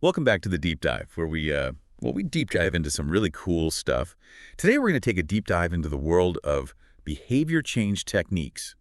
Welcome back to the deep dive, where we deep dive into some really cool stuff. Today, we're going to take a deep dive into the world of behavior change techniques,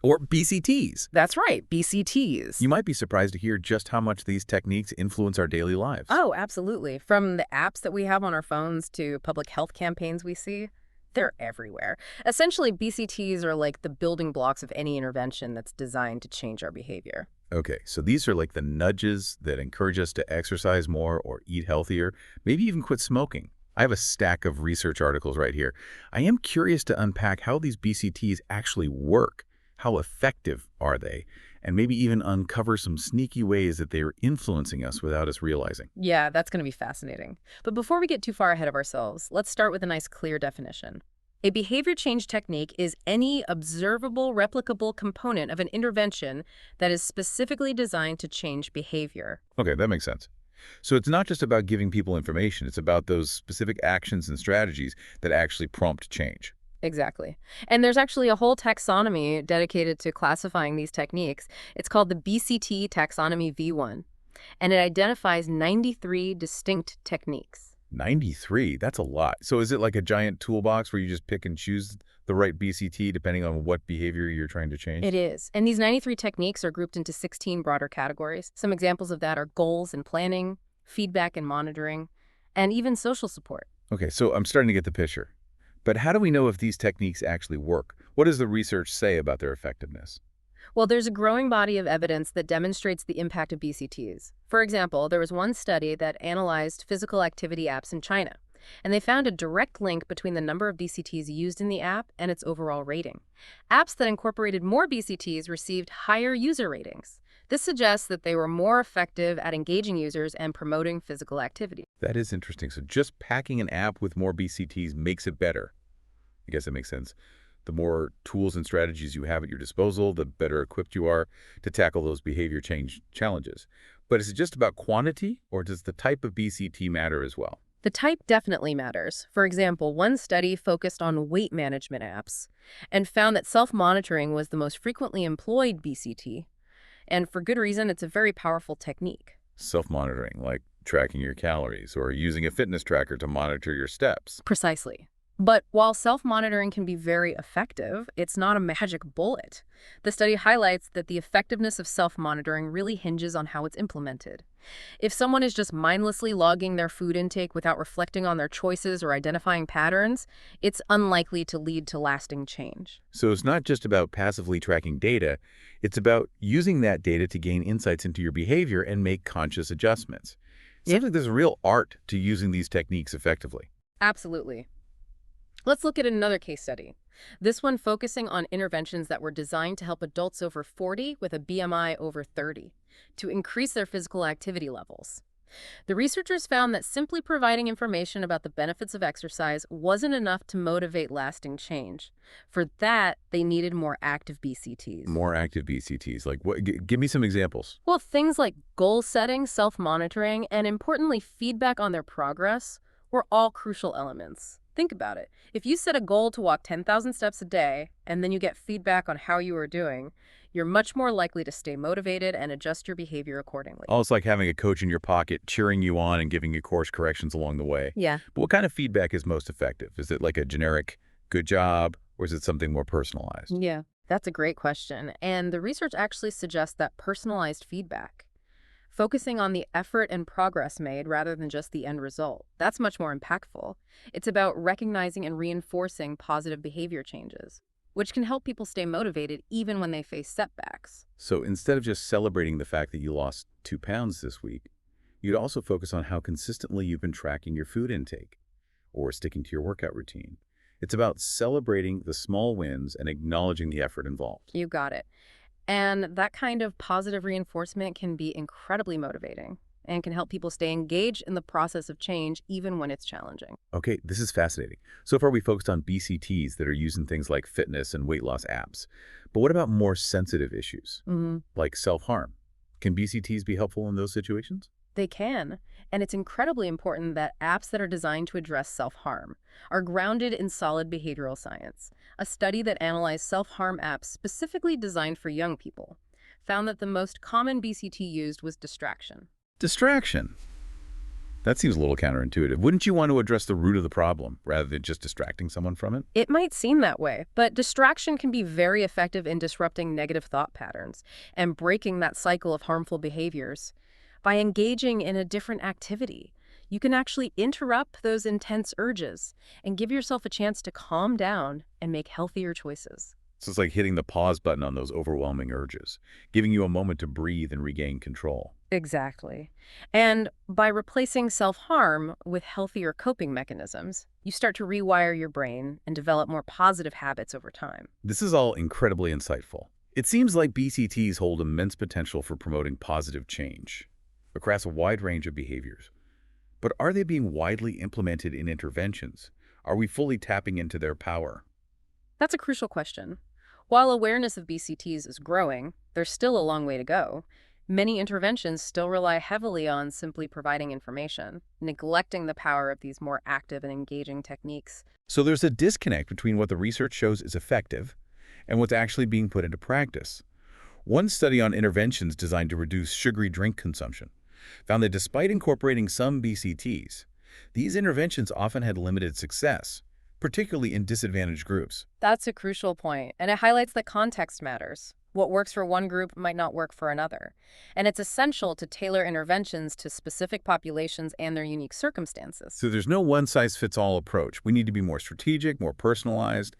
or BCTs. That's right, BCTs. You might be surprised to hear just how much these techniques influence our daily lives. Oh, absolutely. From the apps that we have on our phones to public health campaigns we see, they're everywhere. Essentially, BCTs are like the building blocks of any intervention that's designed to change our behavior. Okay, so these are like the nudges that encourage us to exercise more or eat healthier, maybe even quit smoking. I have a stack of research articles right here. I am curious to unpack how these BCTs actually work. How effective are they? And maybe even uncover some sneaky ways that they are influencing us without us realizing. Yeah, that's going to be fascinating. But before we get too far ahead of ourselves, let's start with a nice clear definition. A behavior change technique is any observable, replicable component of an intervention that is specifically designed to change behavior. Okay, that makes sense. So it's not just about giving people information, it's about those specific actions and strategies that actually prompt change. Exactly. And there's actually a whole taxonomy dedicated to classifying these techniques. It's called the BCT Taxonomy V1, and it identifies 93 distinct techniques. 93, that's a lot. So is it like a giant toolbox where you just pick and choose the right BCT depending on what behavior you're trying to change? It is. And these 93 techniques are grouped into 16 broader categories. Some examples of that are goals and planning, feedback and monitoring, and even social support. Okay, so I'm starting to get the picture. But how do we know if these techniques actually work? What does the research say about their effectiveness? Well, there's a growing body of evidence that demonstrates the impact of BCTs. For example, there was one study that analyzed physical activity apps in China, and they found a direct link between the number of BCTs used in the app and its overall rating. Apps that incorporated more BCTs received higher user ratings. This suggests that they were more effective at engaging users and promoting physical activity. That is interesting. So just packing an app with more BCTs makes it better. I guess that makes sense. The more tools and strategies you have at your disposal, the better equipped you are to tackle those behavior change challenges. But is it just about quantity, or does the type of BCT matter as well? The type definitely matters. For example, one study focused on weight management apps and found that self-monitoring was the most frequently employed BCT. And for good reason, it's a very powerful technique. Self-monitoring, like tracking your calories or using a fitness tracker to monitor your steps. Precisely. But while self-monitoring can be very effective, it's not a magic bullet. The study highlights that the effectiveness of self-monitoring really hinges on how it's implemented. If someone is just mindlessly logging their food intake without reflecting on their choices or identifying patterns, it's unlikely to lead to lasting change. So it's not just about passively tracking data, it's about using that data to gain insights into your behavior and make conscious adjustments. It seems like there's a real art to using these techniques effectively. Absolutely. Let's look at another case study. This one focusing on interventions that were designed to help adults over 40 with a BMI over 30 to increase their physical activity levels. The researchers found that simply providing information about the benefits of exercise wasn't enough to motivate lasting change. For that, they needed more active BCTs. More active BCTs, like what? Give me some examples. Well, things like goal setting, self-monitoring, and importantly, feedback on their progress were all crucial elements. Think about it. If you set a goal to walk 10,000 steps a day, and then you get feedback on how you are doing, you're much more likely to stay motivated and adjust your behavior accordingly. Almost like having a coach in your pocket cheering you on and giving you course corrections along the way. Yeah. But what kind of feedback is most effective? Is it like a generic good job, or is it something more personalized? Yeah, that's a great question. And the research actually suggests that personalized feedback, focusing on the effort and progress made rather than just the end result, that's much more impactful. It's about recognizing and reinforcing positive behavior changes, which can help people stay motivated even when they face setbacks. So instead of just celebrating the fact that you lost 2 pounds this week, you'd also focus on how consistently you've been tracking your food intake or sticking to your workout routine. It's about celebrating the small wins and acknowledging the effort involved. You got it. And that kind of positive reinforcement can be incredibly motivating and can help people stay engaged in the process of change even when it's challenging. Okay, this is fascinating. So far we focused on BCTs that are used in things like fitness and weight loss apps. But what about more sensitive issues, like self-harm? Can BCTs be helpful in those situations? They can, and it's incredibly important that apps that are designed to address self-harm are grounded in solid behavioral science. A study that analyzed self-harm apps specifically designed for young people found that the most common BCT used was distraction. Distraction. That seems a little counterintuitive. Wouldn't you want to address the root of the problem rather than just distracting someone from it? It might seem that way, but distraction can be very effective in disrupting negative thought patterns and breaking that cycle of harmful behaviors. By engaging in a different activity, you can actually interrupt those intense urges and give yourself a chance to calm down and make healthier choices. So it's like hitting the pause button on those overwhelming urges, giving you a moment to breathe and regain control. Exactly. And by replacing self-harm with healthier coping mechanisms, you start to rewire your brain and develop more positive habits over time. This is all incredibly insightful. It seems like BCTs hold immense potential for promoting positive change across a wide range of behaviors. But are they being widely implemented in interventions? Are we fully tapping into their power? That's a crucial question. While awareness of BCTs is growing, there's still a long way to go. Many interventions still rely heavily on simply providing information, neglecting the power of these more active and engaging techniques. So there's a disconnect between what the research shows is effective and what's actually being put into practice. One study on interventions designed to reduce sugary drink consumption found that despite incorporating some BCTs, these interventions often had limited success, particularly in disadvantaged groups. That's a crucial point, and it highlights that context matters. What works for one group might not work for another. And it's essential to tailor interventions to specific populations and their unique circumstances. So there's no one-size-fits-all approach. We need to be more strategic, more personalized,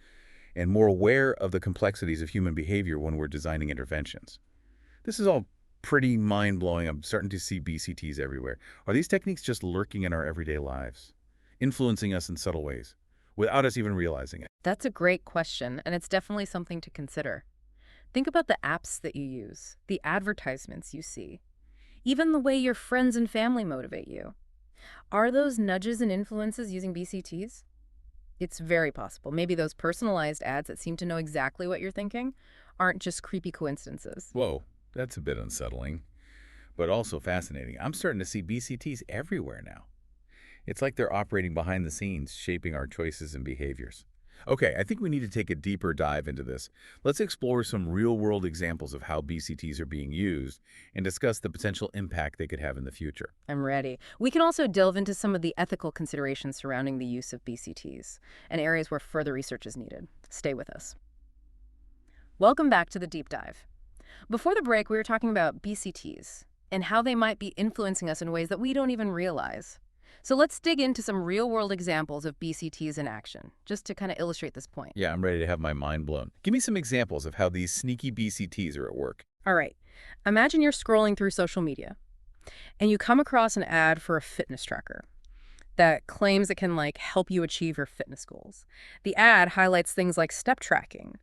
and more aware of the complexities of human behavior when we're designing interventions. This is all pretty mind-blowing. I'm starting to see BCTs everywhere. Are these techniques just lurking in our everyday lives, influencing us in subtle ways, without us even realizing it? That's a great question, and it's definitely something to consider. Think about the apps that you use, the advertisements you see, even the way your friends and family motivate you. Are those nudges and influences using BCTs? It's very possible. Maybe those personalized ads that seem to know exactly what you're thinking aren't just creepy coincidences. Whoa, that's a bit unsettling, but also fascinating. I'm starting to see BCTs everywhere now. It's like they're operating behind the scenes, shaping our choices and behaviors. Okay, I think we need to take a deeper dive into this. Let's explore some real-world examples of how BCTs are being used and discuss the potential impact they could have in the future. I'm ready. We can also delve into some of the ethical considerations surrounding the use of BCTs and areas where further research is needed. Stay with us. Welcome back to the deep dive. Before the break, we were talking about BCTs and how they might be influencing us in ways that we don't even realize. So let's dig into some real-world examples of BCTs in action, just to kind of illustrate this point. Yeah, I'm ready to have my mind blown. Give me some examples of how these sneaky BCTs are at work. All right. Imagine you're scrolling through social media, and you come across an ad for a fitness tracker that claims it can, help you achieve your fitness goals. The ad highlights things like step tracking,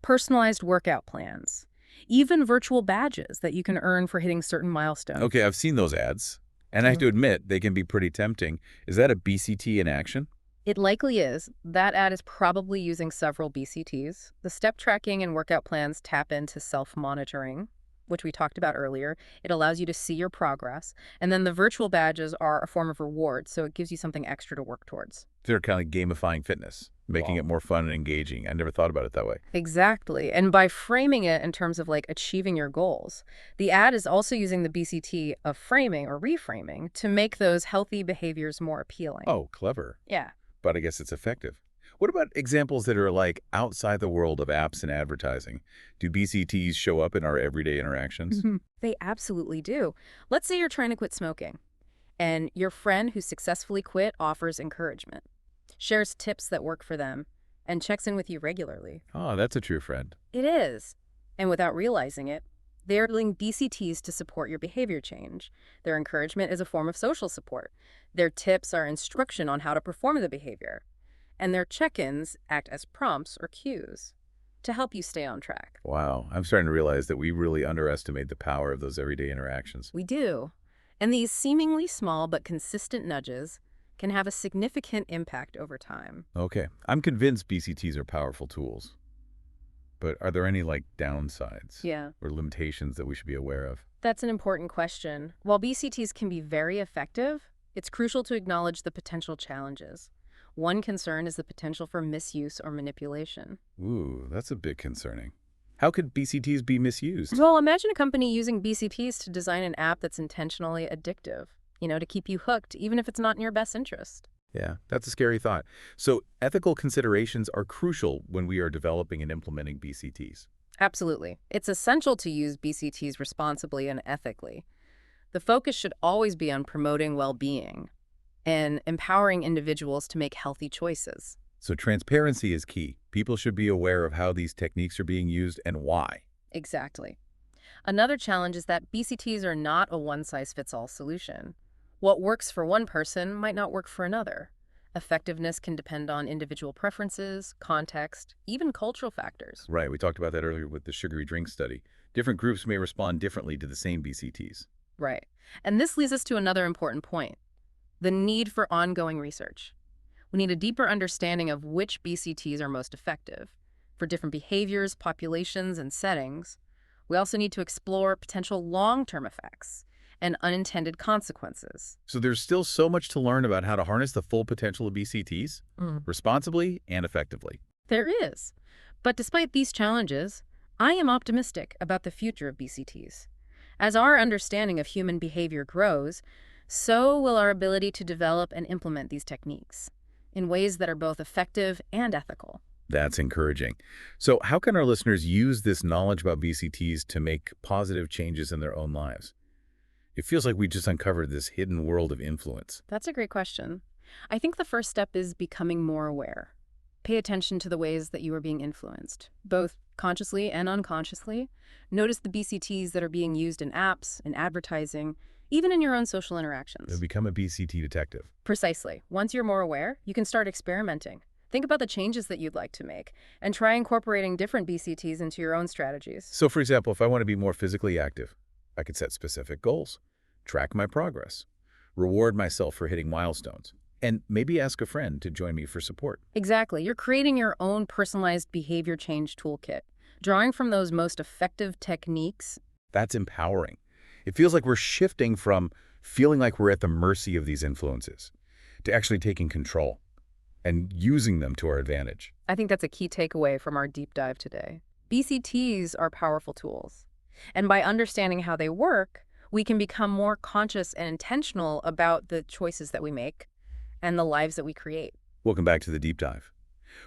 personalized workout plans, even virtual badges that you can earn for hitting certain milestones. Okay, I've seen those ads, and I have to admit, they can be pretty tempting. Is that a BCT in action? It likely is. That ad is probably using several BCTs. The step tracking and workout plans tap into self-monitoring, which we talked about earlier. It allows you to see your progress. And then the virtual badges are a form of reward, so it gives you something extra to work towards. They're kind of gamifying fitness, making it more fun and engaging. I never thought about it that way. Exactly. And by framing it in terms of achieving your goals, the ad is also using the BCT of framing or reframing to make those healthy behaviors more appealing. Oh, clever. Yeah. But I guess it's effective. What about examples that are outside the world of apps and advertising? Do BCTs show up in our everyday interactions? They absolutely do. Let's say you're trying to quit smoking, and your friend who successfully quit offers encouragement, shares tips that work for them, and checks in with you regularly. Oh, that's a true friend. It is. And without realizing it, they're doing BCTs to support your behavior change. Their encouragement is a form of social support. Their tips are instruction on how to perform the behavior. And their check-ins act as prompts or cues to help you stay on track. Wow, I'm starting to realize that we really underestimate the power of those everyday interactions. We do. And these seemingly small but consistent nudges can have a significant impact over time. Okay, I'm convinced BCTs are powerful tools. But are there any downsides or limitations that we should be aware of? That's an important question. While BCTs can be very effective, it's crucial to acknowledge the potential challenges. One concern is the potential for misuse or manipulation. Ooh, that's a bit concerning. How could BCTs be misused? Well, imagine a company using BCTs to design an app that's intentionally addictive. to keep you hooked, even if it's not in your best interest. Yeah, that's a scary thought. So ethical considerations are crucial when we are developing and implementing BCTs. Absolutely. It's essential to use BCTs responsibly and ethically. The focus should always be on promoting well-being and empowering individuals to make healthy choices. So transparency is key. People should be aware of how these techniques are being used and why. Exactly. Another challenge is that BCTs are not a one-size-fits-all solution. What works for one person might not work for another. Effectiveness can depend on individual preferences, context, even cultural factors. Right, we talked about that earlier with the sugary drink study. Different groups may respond differently to the same BCTs. Right. And this leads us to another important point: the need for ongoing research. We need a deeper understanding of which BCTs are most effective for different behaviors, populations, and settings. We also need to explore potential long-term effects and unintended consequences. So there's still so much to learn about how to harness the full potential of BCTs responsibly and effectively. There is. But despite these challenges, I am optimistic about the future of BCTs. As our understanding of human behavior grows, so will our ability to develop and implement these techniques in ways that are both effective and ethical. That's encouraging. So how can our listeners use this knowledge about BCTs to make positive changes in their own lives? It feels like we just uncovered this hidden world of influence. That's a great question. I think the first step is becoming more aware. Pay attention to the ways that you are being influenced, both consciously and unconsciously. Notice the BCTs that are being used in apps, in advertising, even in your own social interactions. Become a BCT detective. Precisely. Once you're more aware, you can start experimenting. Think about the changes that you'd like to make and try incorporating different BCTs into your own strategies. So for example, if I want to be more physically active, I could set specific goals, track my progress, reward myself for hitting milestones, and maybe ask a friend to join me for support. Exactly. You're creating your own personalized behavior change toolkit, drawing from those most effective techniques. That's empowering. It feels like we're shifting from feeling like we're at the mercy of these influences to actually taking control and using them to our advantage. I think that's a key takeaway from our deep dive today. BCTs are powerful tools, and by understanding how they work, we can become more conscious and intentional about the choices that we make and the lives that we create. Welcome back to the deep dive.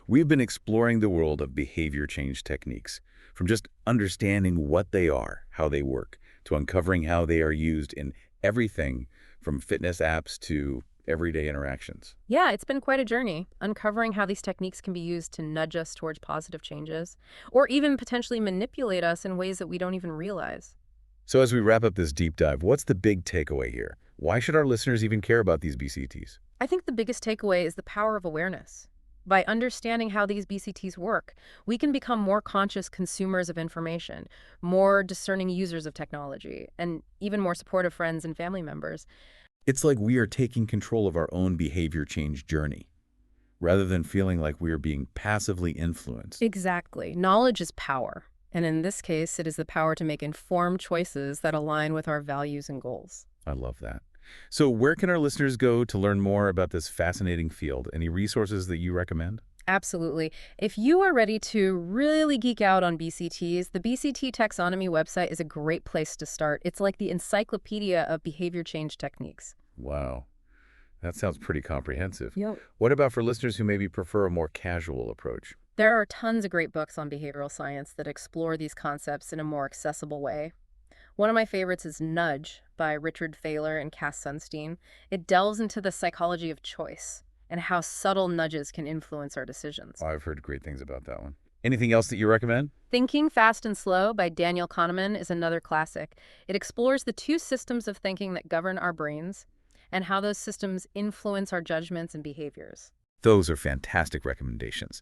We've been exploring the world of behavior change techniques, from just understanding what they are, how they work, to uncovering how they are used in everything from fitness apps to everyday interactions. Yeah, it's been quite a journey, uncovering how these techniques can be used to nudge us towards positive changes, or even potentially manipulate us in ways that we don't even realize. So as we wrap up this deep dive, what's the big takeaway here? Why should our listeners even care about these BCTs? I think the biggest takeaway is the power of awareness. By understanding how these BCTs work, we can become more conscious consumers of information, more discerning users of technology, and even more supportive friends and family members. It's like we are taking control of our own behavior change journey, rather than feeling like we are being passively influenced. Exactly. Knowledge is power. And in this case, it is the power to make informed choices that align with our values and goals. I love that. So where can our listeners go to learn more about this fascinating field? Any resources that you recommend? Absolutely. If you are ready to really geek out on BCTs, the BCT taxonomy website is a great place to start. It's like the encyclopedia of behavior change techniques. Wow, that sounds pretty comprehensive. Yep. What about for listeners who maybe prefer a more casual approach? There are tons of great books on behavioral science that explore these concepts in a more accessible way. One of my favorites is Nudge by Richard Thaler and Cass Sunstein. It delves into the psychology of choice and how subtle nudges can influence our decisions. I've heard great things about that one. Anything else that you recommend? Thinking Fast and Slow by Daniel Kahneman is another classic. It explores the two systems of thinking that govern our brains and how those systems influence our judgments and behaviors. Those are fantastic recommendations.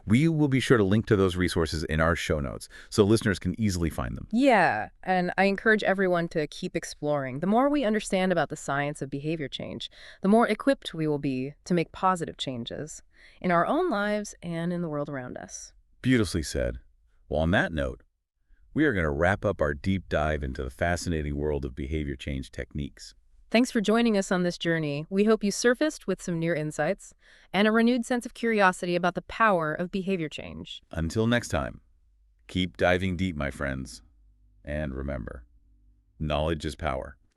We will be sure to link to those resources in our show notes so listeners can easily find them. Yeah, and I encourage everyone to keep exploring. The more we understand about the science of behavior change, the more equipped we will be to make positive changes in our own lives and in the world around us. Beautifully said. Well, on that note, we are going to wrap up our deep dive into the fascinating world of behavior change techniques. Thanks for joining us on this journey. We hope you surfaced with some new insights and a renewed sense of curiosity about the power of behavior change. Until next time, keep diving deep, my friends. And remember, knowledge is power.